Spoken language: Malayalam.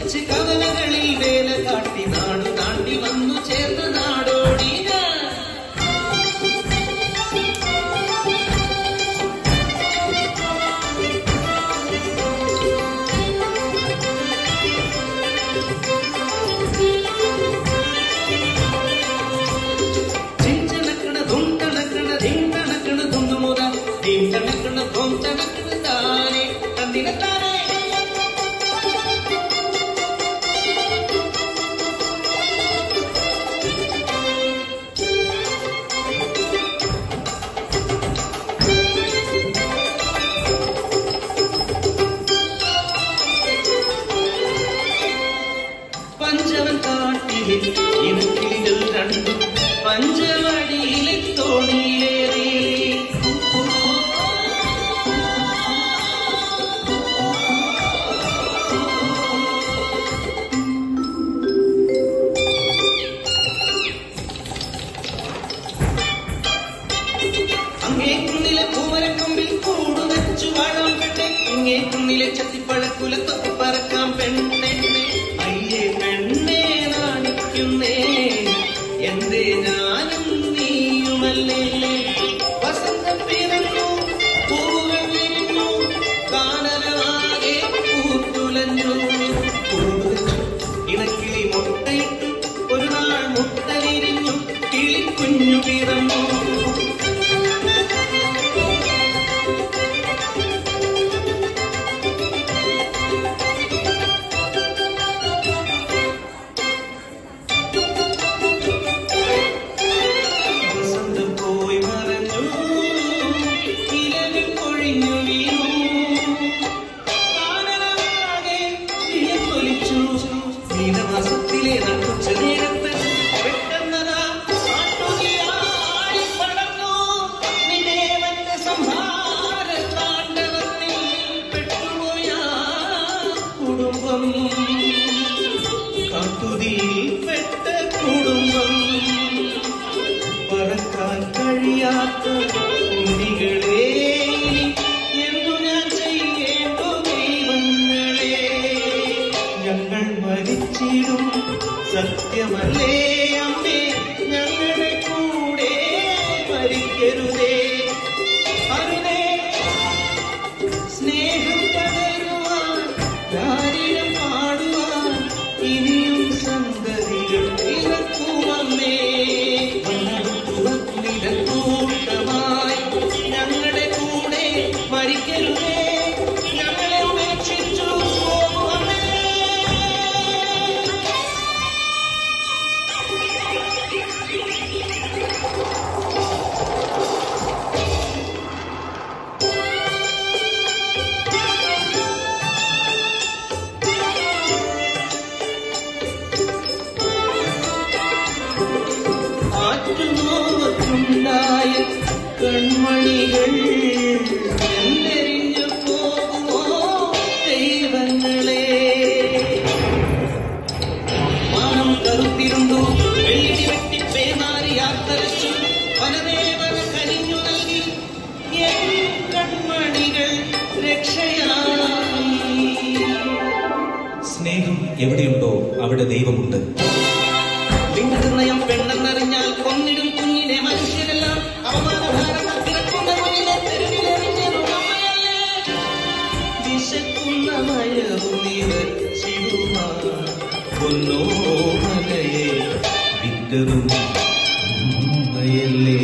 പഠിച്ച് കവലകളിൽ വേല കാട്ടി നാടു താണ്ടി വന്നു ചേർന്ന നാടോടി പഞ്ചവൻ കാട്ടിലെ ഇണക്കിളികൾ രണ്ടും പഞ്ചവടിയിലെ തോണിയിലേറി അങ്ങേക്കുന്നിലെ പൂമരക്കൊമ്പിൽ കൂടുവച്ചു വാഴാം പെണ്ണെ ഇങ്ങേക്കുന്നിലെ ചത്തിപ്പഴക്കുല തൊത്തി പറക്കാം പെണ്ണെ അയ്യേ പെണ്ണെ നാണിക്കുന്നേ എന്തേ ഞാനും നീയുമല്ലേ വസന്തം പിറന്നു പൂവുകൾ വിരിഞ്ഞു കാനനമാകെ പൂത്തുലഞ്ഞു കൂടുവച്ചു ഇണക്കിളി മുട്ടയിട്ടു ഒരു നാൾ മുട്ട വിരിഞ്ഞു കിളിക്കുഞ്ഞു പിറന്നു നീലമാസത്തിലെ നട്ടുച്ച നേരത്ത് പെട്ടെന്നതാ പടർന്നു നിദേവന്റെ സംഹാര താണ്ഡവത്തിൽ പെട്ടുപോയ കുടുംബം കാട്ടുതീയിൽ പെട്ട കുടുംബം പറക്കാൻ കഴിയാത്ത കുട്ടികളെ എന്തു ഞാൻ ചെയ്യേണ്ടു ദൈവങ്ങളെ ഞങ്ങൾ മരിച്ചിടും സത്യമല്ലേ അമ്മേ ഞങ്ങളുടെ കൂടെ മരിക്കരുതേ അരുതേ സ്നേഹം പകരുവാൻ കാര്യം പാടുവാൻ ഇനിയും സന്തതികൾ ഇറക്കുമമ്മേ കൂട്ടമായി ഞങ്ങളുടെ കൂടെ മരിക്കരുതേ ഞങ്ങളെ ഉപേക്ഷിച്ചു പോകുമമ്മേ ആറ്റുനോവത്തുണ്ടായ കൺമണികൾ എന്നെരിഞ്ഞു പോകുമോ ദൈവങ്ങളെ മാനം കറുത്തിരുന്നു വെള്ളി വെട്ടി പേമാരി യാത്രച്ചു വനദേവന കനിഞ്ഞു നൽകി കൺമണികൾ രക്ഷയായി സ്നേഹം എവിടെയുണ്ടോ അവിടെ ദൈവമുണ്ട് ലിംഗനിർണയം പെണ്ണെന്നറിഞ്ഞാൽ കൊന്നിടും കുഞ്ഞിനെ മനുഷ്യരെല്ലാം അവമാനഭാരതം കിടക്കുന്ന മുന്നിലെ തെരുവിലെറിഞ്ഞതുമല്ലേ വിശക്കുന്ന മയവുമിവച്ചിടുമാ പൊന്നോ മലയെ വിറ്റതും ഉമ്മയല്ലേ